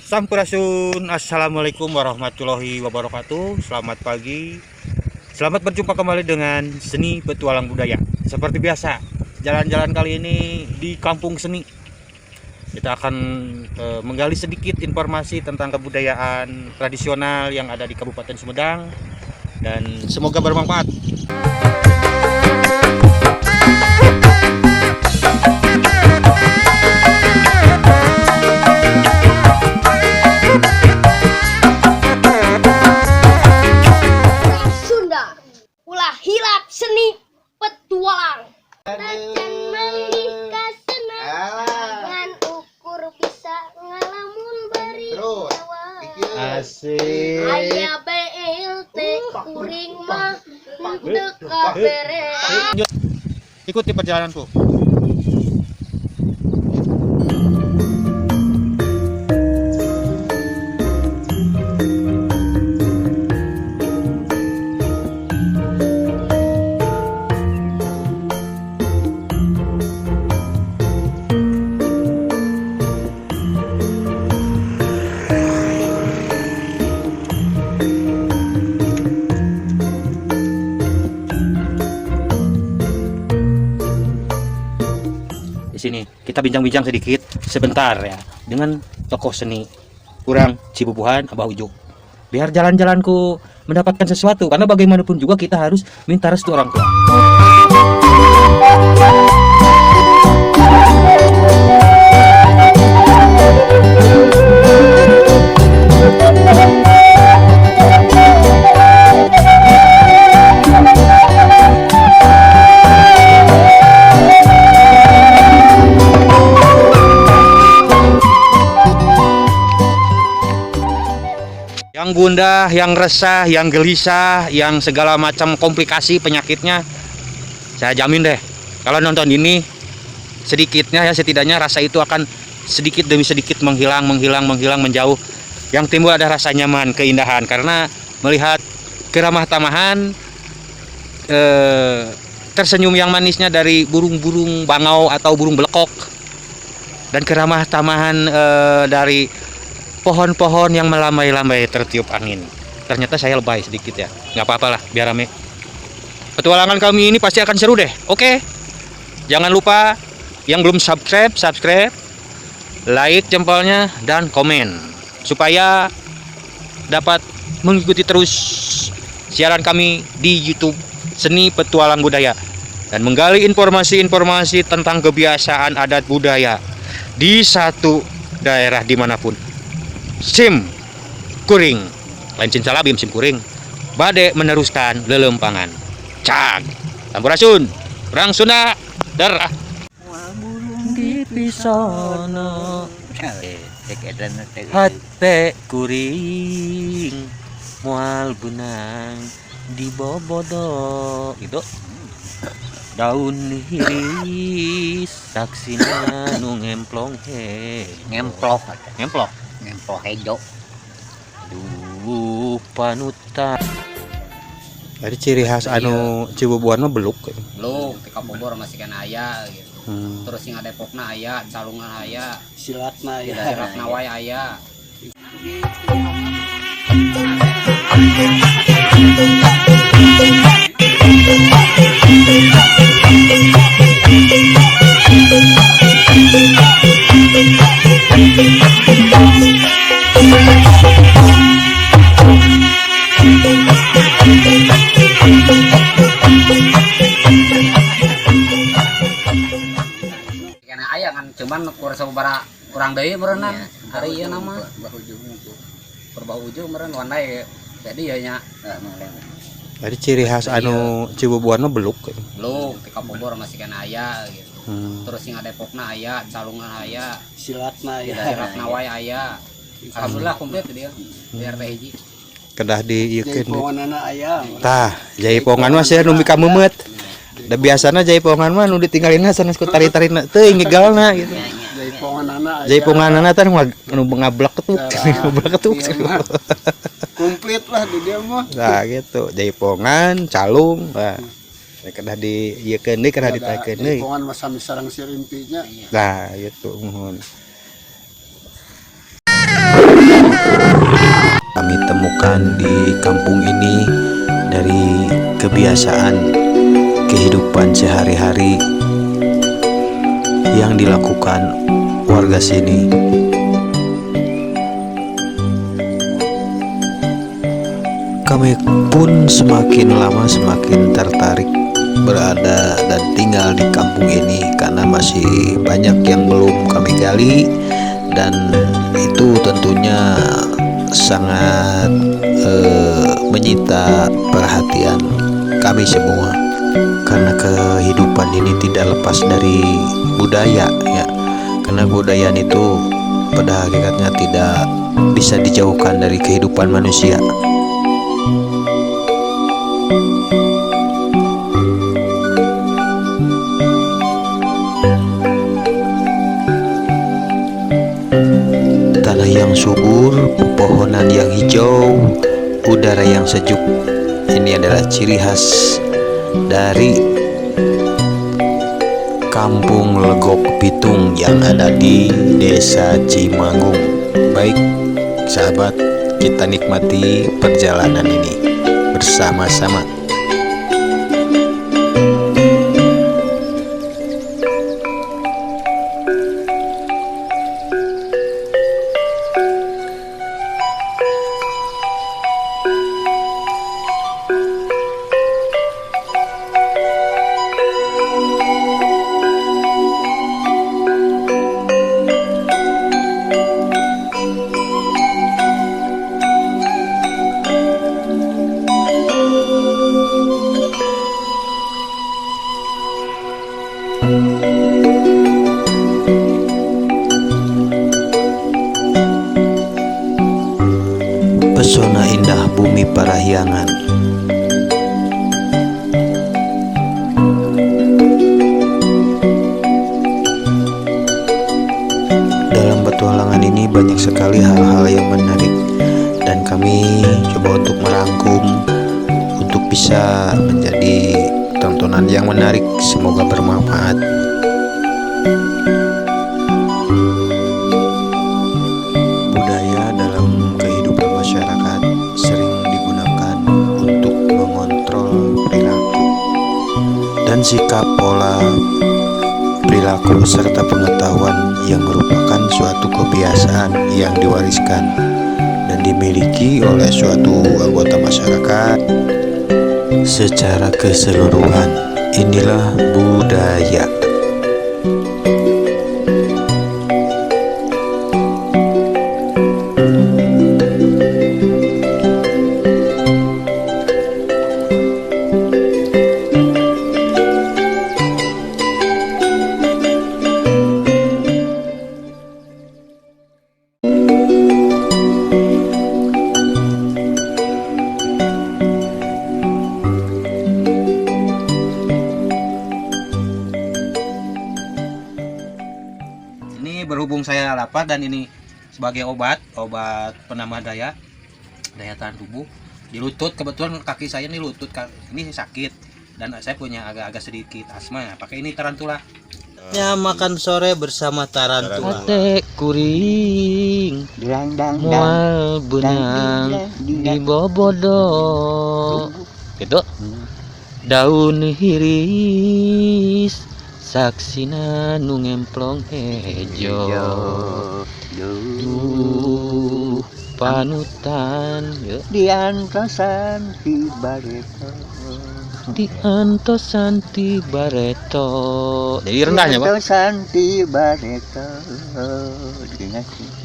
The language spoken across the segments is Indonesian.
Sampurasun, assalamualaikum warahmatullahi wabarakatuh. Selamat pagi, selamat berjumpa kembali dengan Seni Petualang Budaya. Seperti biasa, jalan-jalan kali ini di Kampung Seni. Kita akan menggali sedikit informasi tentang kebudayaan tradisional yang ada di Kabupaten Sumedang, dan semoga bermanfaat. Seni petualang. Rajan manggih kasenangan ukur bisa ngalamun bari nyawa. Asik. Aya BLT kuring mah teu kabere. Ikuti perjalananku. Di sini kita bincang-bincang sedikit sebentar ya dengan tokoh seni kurang Cibubuhan Abah Ujuk. Biar jalan-jalanku mendapatkan sesuatu, karena bagaimanapun juga kita harus minta restu orang tua. Yang gundah, yang resah, yang gelisah, yang segala macam komplikasi penyakitnya, saya jamin deh, kalau nonton ini sedikitnya ya, setidaknya rasa itu akan sedikit demi sedikit menghilang, menjauh. Yang timbul ada rasa nyaman, keindahan, karena melihat keramah tamahan, tersenyum yang manisnya dari burung-burung bangau atau burung belekok, dan keramah tamahan dari pohon-pohon yang melambai-lambai tertiup angin. Ternyata saya lebay sedikit ya, nggak apa-apa lah, biar rame. Petualangan kami ini pasti akan seru deh. Oke, jangan lupa yang belum subscribe, like jempolnya, dan komen supaya dapat mengikuti terus siaran kami di YouTube Seni Petualang Budaya dan menggali informasi-informasi tentang kebiasaan adat budaya di satu daerah dimanapun. Sim kuring lain cin salabim sim kuring bade meneruskan lelempangan cag sampurasun orang Sunda darah burung di pisono hate kuring mual benang di bobodo itu daun hiris saksina nu ngemplong ngemplok hejo. Aduh, panutan. Jadi ciri khas anu Cibubuhan mah beluk. Beluk, di Kapobor masih kan aya gitu. Terus sing Depokna aya, Calungan aya, Silatna ya. Silatna wae aya. Karena aya kan cuman kur sababaraha urang deui meureunna hari ieu nama Berbau ujung meureun wandai jadi ya nya. Jadi ciri khas anu Cibubuhan mah beluk. Beluk, di Kapobor masih kan aya gitu. Terus sing Depokna aya, Calungan aya, Silatna ya. Silatna wae aya. Alhamdulillah komplit dia. Biar teh hiji. Kedah di ieukeun. Jaiponganna aya. Tah, jaipongan mah saya nu mika meumeut. Da biasana jaipongan mah nu ditinggalina sanes ku tari-tarina teuing ngegalna gitu. Jaiponganna teh nu ngablak ketuk, ngablak ketuk. Komplit lah di dia mah. Nah gitu, jaipongan, calung, nah. Kedah di ieukeun deui, kedah ditaekeun deui. Jaipongan mah sami sareng si rimpinya. Nah, gitu mohon. temukan di kampung ini dari kebiasaan kehidupan sehari-hari yang dilakukan warga sini. Kami pun semakin lama semakin tertarik berada dan tinggal di kampung ini karena masih banyak yang belum kami gali, dan itu tentunya sangat menyita perhatian kami semua, karena kehidupan ini tidak lepas dari budaya ya, karena budaya itu pada hakikatnya tidak bisa dijauhkan dari kehidupan manusia. Tanah yang subur, pepohonan yang hijau, udara yang sejuk. Ini adalah ciri khas dari Kampung Legok Pitung yang ada di Desa Cimanggung. Baik, sahabat, kita nikmati perjalanan ini bersama-sama. Pesona indah bumi Parahyangan. Dalam petualangan ini banyak sekali hal-hal yang menarik, dan kami coba untuk merangkum untuk bisa menjadi tontonan yang menarik. Semoga bermanfaat. Budaya dalam kehidupan masyarakat sering digunakan untuk mengontrol perilaku dan sikap pola perilaku serta pengetahuan yang merupakan suatu kebiasaan yang diwariskan dan dimiliki oleh suatu anggota masyarakat secara keseluruhan. Inilah budaya. Berhubung saya lapar dan ini sebagai obat penambah daya tahan tubuh di lutut. Kebetulan kaki saya ini lutut ini sakit dan saya punya agak sedikit asma ya. Pakai ini tarantula. Ya, makan sore bersama tarantula. Ate kuring mual benang di bobodo gitu. Daun hiris saksina nu ngemplong hejo. Panutan Diantosan si bareto. diantosan ti bareto. Jadi rendahnya Pak. Diantosan si bareto.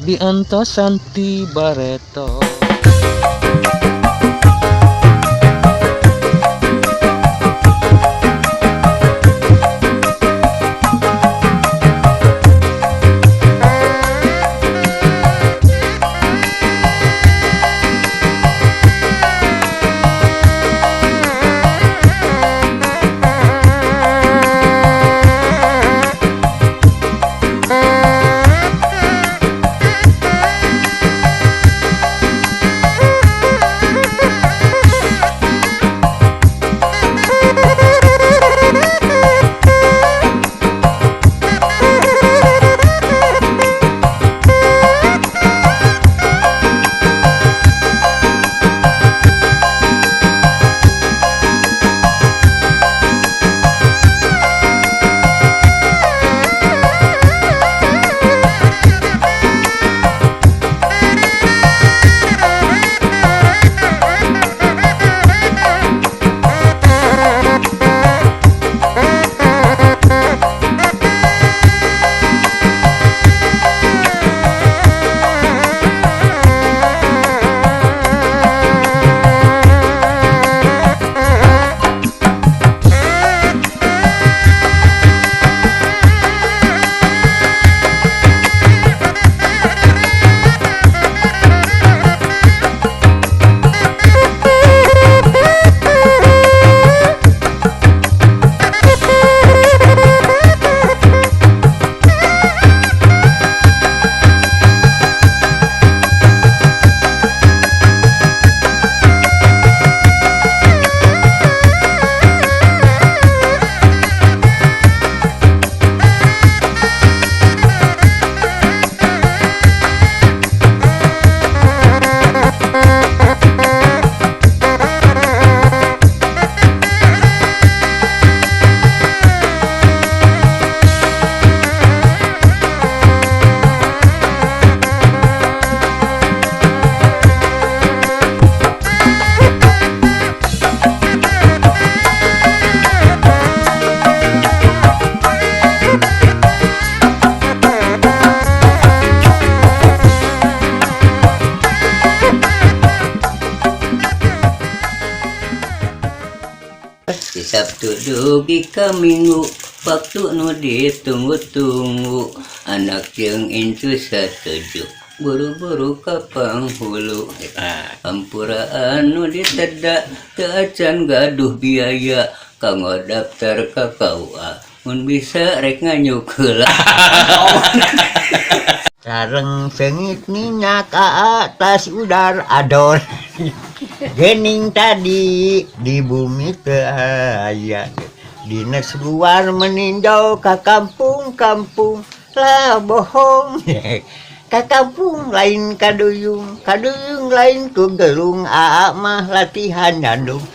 Diantosan ti bareto. Sabtu dugi ka Minggu, waktu nu ditunggu-tunggu. Anak jeung incu setuju, buru-buru ka panghulu. Hampura anu ditedak, teu acan gaduh biaya. Kanggo daftar ka KUA, mun bisa rek nganyuk heula. Sareng sengit minyak ke atas udar adon. Gening tadi di bumi teu aya. Dinas luar meninjau ke kampung-kampung lah bohong. Ka kampung lain kaduyung, kaduyung lain ku gelung. Aa mah latihan nyandung.